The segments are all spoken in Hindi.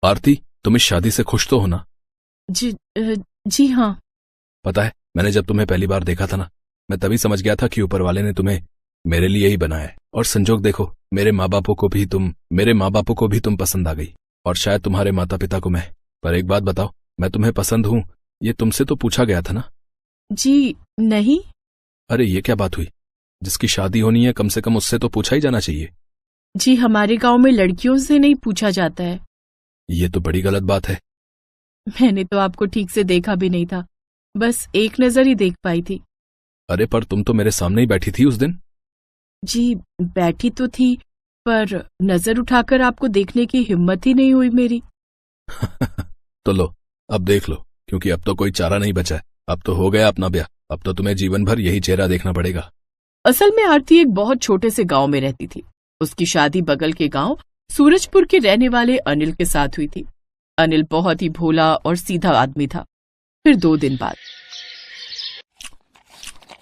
आरती, तुम इस शादी से खुश तो हो ना? जी हाँ। पता है, मैंने जब तुम्हें पहली बार देखा था ना, मैं तभी समझ गया था कि ऊपर वाले ने तुम्हें मेरे लिए ही बनाया है। और संजोग देखो, मेरे माँ बापों को भी तुम पसंद आ गई, और शायद तुम्हारे माता पिता को मैं। पर एक बात बताओ, मैं तुम्हें पसंद हूँ ये तुमसे तो पूछा गया था ना? जी नहीं। अरे ये क्या बात हुई? जिसकी शादी होनी है कम से कम उससे तो पूछा ही जाना चाहिए। जी हमारे गांव में लड़कियों से नहीं पूछा जाता है। ये तो बड़ी गलत बात है। मैंने तो आपको ठीक से देखा भी नहीं था, बस एक नजर ही देख पाई थी। अरे पर तुम तो मेरे सामने ही बैठी थी उस दिन। जी बैठी तो थी, पर नजर उठाकर आपको देखने की हिम्मत ही नहीं हुई मेरी। तो लो, अब देख लो, क्योंकि अब तो कोई चारा नहीं बचा है। अब तो हो गया अपना ब्याह, अब तो तुम्हें जीवन भर यही चेहरा देखना पड़ेगा। असल में आरती एक बहुत छोटे से गांव में रहती थी। उसकी शादी बगल के गांव सूरजपुर के रहने वाले अनिल के साथ हुई थी। अनिल बहुत ही भोला और सीधा आदमी था। फिर 2 दिन बाद।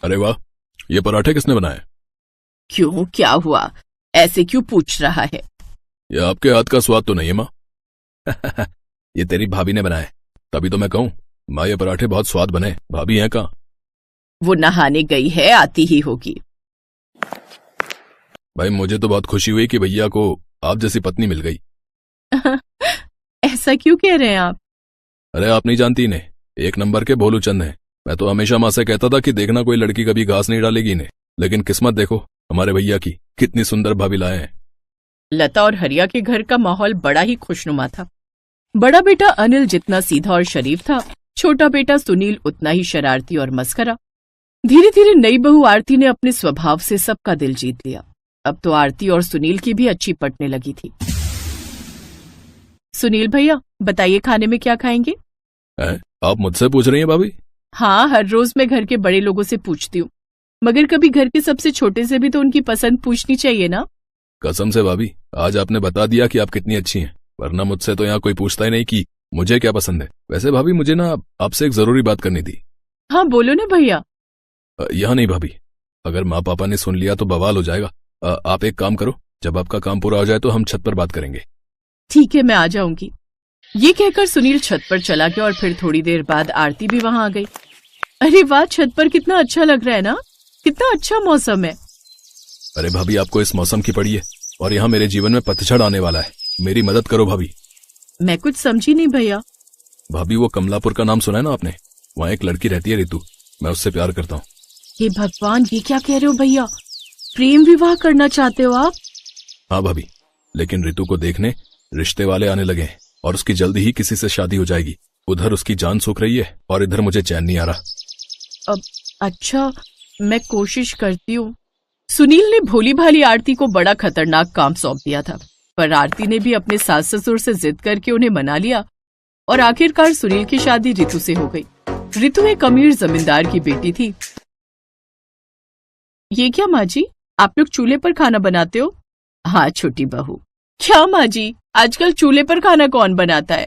अरे वाह, ये पराठे किसने बनाए? क्यों, क्या हुआ? ऐसे क्यों पूछ रहा है? ये आपके हाथ का स्वाद तो नहीं है माँ? ये तेरी भाभी ने बनाए, तभी तो मैं कहूँ माँ ये पराठे बहुत स्वाद बने। भाभी हैं कहाँ? वो नहाने गई है, आती ही होगी। भाई मुझे तो बहुत खुशी हुई कि भैया को आप जैसी पत्नी मिल गई। ऐसा क्यों कह रहे हैं आप? अरे आप नहीं जानती इन्हें, 1 नंबर के भोलू चंद हैं। मैं तो हमेशा माँ से कहता था कि देखना कोई लड़की कभी घास नहीं डालेगी इन्हें, लेकिन किस्मत देखो हमारे भैया की, कितनी सुंदर भाभी लाए हैं। लता और हरिया के घर का माहौल बड़ा ही खुशनुमा था। बड़ा बेटा अनिल जितना सीधा और शरीफ था, छोटा बेटा सुनील उतना ही शरारती और मस्करा। धीरे धीरे नई बहू आरती ने अपने स्वभाव से सबका दिल जीत लिया। अब तो आरती और सुनील की भी अच्छी पटने लगी थी। सुनील भैया, बताइए खाने में क्या खाएंगे? आप मुझसे पूछ रही हैं भाभी? हाँ, हर रोज मैं घर के बड़े लोगों से पूछती हूँ, मगर कभी घर के सबसे छोटे से भी तो उनकी पसंद पूछनी चाहिए ना। कसम से भाभी, आज आपने बता दिया कि आप कितनी अच्छी हैं, वरना मुझसे तो यहाँ कोई पूछता ही नहीं कि मुझे क्या पसंद है। वैसे भाभी मुझे ना आपसे एक जरूरी बात करनी थी। हाँ बोलो ना भैया। यहाँ नहीं भाभी, अगर माँ पापा ने सुन लिया तो बवाल हो जाएगा। आप एक काम करो, जब आपका काम पूरा हो जाए तो हम छत पर बात करेंगे। ठीक है, मैं आ जाऊंगी। ये कहकर सुनील छत पर चला गया और फिर थोड़ी देर बाद आरती भी वहां आ गई। अरे वाह, छत पर कितना अच्छा लग रहा है ना, कितना अच्छा मौसम है। अरे भाभी आपको इस मौसम की पड़ी है, और यहाँ मेरे जीवन में पतझड़ आने वाला है। मेरी मदद करो भाभी। मैं कुछ समझी नहीं भैया। भाभी वो कमलापुर का नाम सुना है ना आपने? वहाँ एक लड़की रहती है रितु, मैं उससे प्यार करता हूँ। हे भगवान, ये क्या कह रहे हो भैया? प्रेम विवाह करना चाहते हो आप? हाँ भाभी, लेकिन रितु को देखने रिश्ते वाले आने लगे हैं और उसकी जल्दी ही किसी से शादी हो जाएगी। उधर उसकी जान सूख रही है और इधर मुझे चैन नहीं आ रहा। अब अच्छा, मैं कोशिश करती हूँ। सुनील ने भोली भाली आरती को बड़ा खतरनाक काम सौंप दिया था, पर आरती ने भी अपने सास ससुर से जिद करके उन्हें मना लिया और आखिरकार सुनील की शादी रितु से हो गई। रितु एक अमीर जमींदार की बेटी थी। ये क्या माँ जी, आप लोग चूल्हे पर खाना बनाते हो? हाँ छोटी बहू। क्या माँ जी, आजकल चूल्हे पर खाना कौन बनाता है?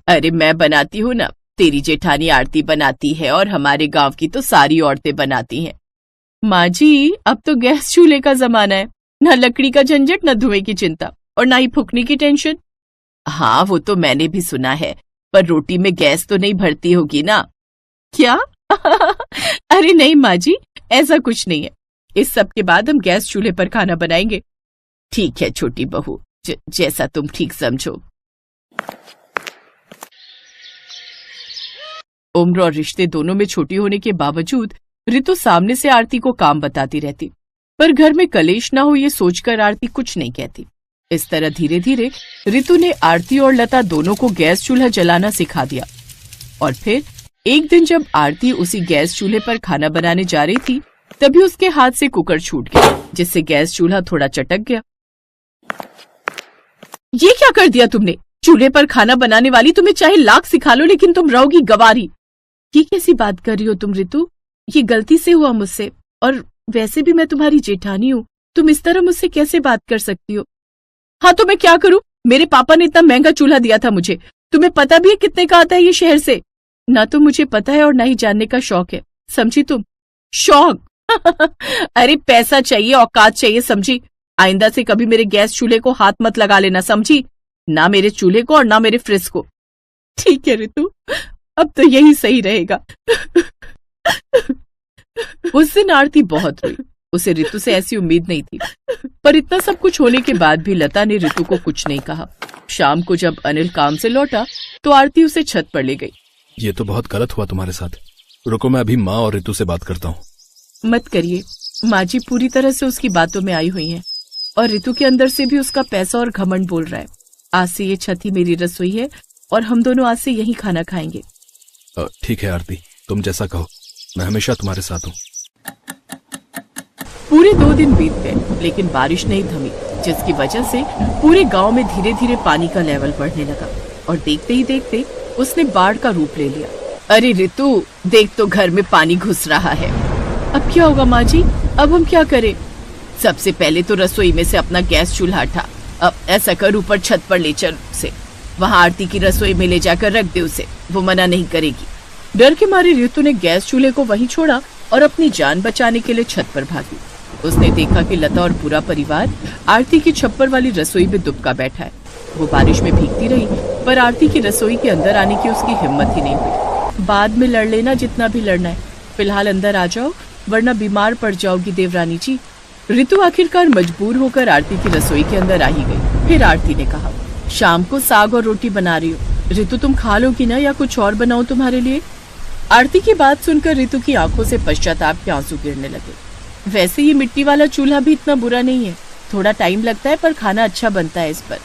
अरे मैं बनाती हूँ ना, तेरी जेठानी आरती बनाती है और हमारे गांव की तो सारी औरतें बनाती हैं। माँ जी, अब तो गैस चूल्हे का जमाना है, न लकड़ी का झंझट, न धुएं की चिंता और न ही फूकने की टेंशन। हाँ वो तो मैंने भी सुना है, पर रोटी में गैस तो नहीं भरती होगी ना? क्या? अरे नहीं माँ जी, ऐसा कुछ नहीं है। इस सब के बाद हम गैस चूल्हे पर खाना बनाएंगे। ठीक है छोटी बहू, जैसा तुम ठीक समझो। उम्र और रिश्ते दोनों में छोटी होने के बावजूद रितु सामने से आरती को काम बताती रहती, पर घर में कलेश ना हो ये सोचकर आरती कुछ नहीं कहती। इस तरह धीरे धीरे रितु ने आरती और लता दोनों को गैस चूल्हा जलाना सिखा दिया। और फिर एक दिन जब आरती उसी गैस चूल्हे पर खाना बनाने जा रही थी, तभी उसके हाथ से कुकर छूट गया, जिससे गैस चूल्हा थोड़ा चटक गया। ये क्या कर दिया तुमने? चूल्हे पर खाना बनाने वाली तुम्हें चाहे लाख सिखा लो, लेकिन तुम रहोगी गवारी। ये कैसी बात कर रही हो तुम रितु? ये गलती से हुआ मुझसे, और वैसे भी मैं तुम्हारी जेठानी हूँ, तुम इस तरह मुझसे कैसे बात कर सकती हो? हाँ तो मैं क्या करूँ? मेरे पापा ने इतना महंगा चूल्हा दिया था मुझे, तुम्हें पता भी है कितने का आता है ये शहर से? ना तो मुझे पता है और ना ही जानने का शौक है, समझी तुम? शौक? अरे पैसा चाहिए, औकात चाहिए, समझी? आइंदा से कभी मेरे गैस चूल्हे को हाथ मत लगा लेना, समझी? ना मेरे चूल्हे को और ना मेरे फ्रिज को। ठीक है रितु, अब तो यही सही रहेगा। उस दिन आरती बहुत रोई। उसे रितु से ऐसी उम्मीद नहीं थी, पर इतना सब कुछ होने के बाद भी लता ने रितु को कुछ नहीं कहा। शाम को जब अनिल काम से लौटा तो आरती उसे छत पर ले गई। ये तो बहुत गलत हुआ तुम्हारे साथ। रुको, मैं अभी माँ और रितु से बात करता हूँ। मत करिए, माँ जी पूरी तरह से उसकी बातों में आई हुई हैं और रितु के अंदर से भी उसका पैसा और घमंड बोल रहा है। आज से ये छत ही मेरी रसोई है और हम दोनों आज से यही खाना खाएंगे। ठीक है आरती, तुम जैसा कहो, मैं हमेशा तुम्हारे साथ हूँ। पूरे 2 दिन बीत गए लेकिन बारिश नहीं थमी, जिसकी वजह से पूरे गांव में धीरे धीरे पानी का लेवल बढ़ने लगा और देखते ही देखते उसने बाढ़ का रूप ले लिया। अरे रितु, देख तो घर में पानी घुस रहा है। अब क्या होगा माँ जी, अब हम क्या करें? सबसे पहले तो रसोई में से अपना गैस चूल्हा उठा। अब ऐसा कर ऊपर छत पर ले चल उसे, वहाँ आरती की रसोई में ले जाकर रख दे उसे, वो मना नहीं करेगी। डर के मारे रितु ने गैस चूल्हे को वहीं छोड़ा और अपनी जान बचाने के लिए छत पर भागी। उसने देखा कि लता और पूरा परिवार आरती की छप्पर वाली रसोई में दुबका बैठा है। वो बारिश में भीगती रही, पर आरती की रसोई के अंदर आने की उसकी हिम्मत ही नहीं हुई। बाद में लड़ लेना जितना भी लड़ना है, फिलहाल अंदर आ जाओ वरना बीमार पड़ जाओगी देवरानी जी। रितु आखिरकार मजबूर होकर आरती की रसोई के अंदर आ ही गई। फिर आरती ने कहा, शाम को साग और रोटी बना रही हो, रितु तुम खा लोगी ना या कुछ और बनाऊं तुम्हारे लिए? आरती की बात सुनकर रितु की आंखों से पश्चाताप के आंसू गिरने लगे। वैसे ये मिट्टी वाला चूल्हा भी इतना बुरा नहीं है, थोड़ा टाइम लगता है पर खाना अच्छा बनता है इस पर।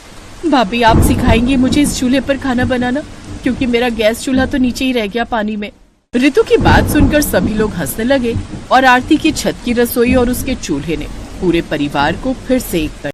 भाभी आप सिखाएंगी मुझे इस चूल्हे पर खाना बनाना, क्योंकि मेरा गैस चूल्हा तो नीचे ही रह गया पानी में। रितु की बात सुनकर सभी लोग हंसने लगे और आरती की छत की रसोई और उसके चूल्हे ने पूरे परिवार को फिर से एक कर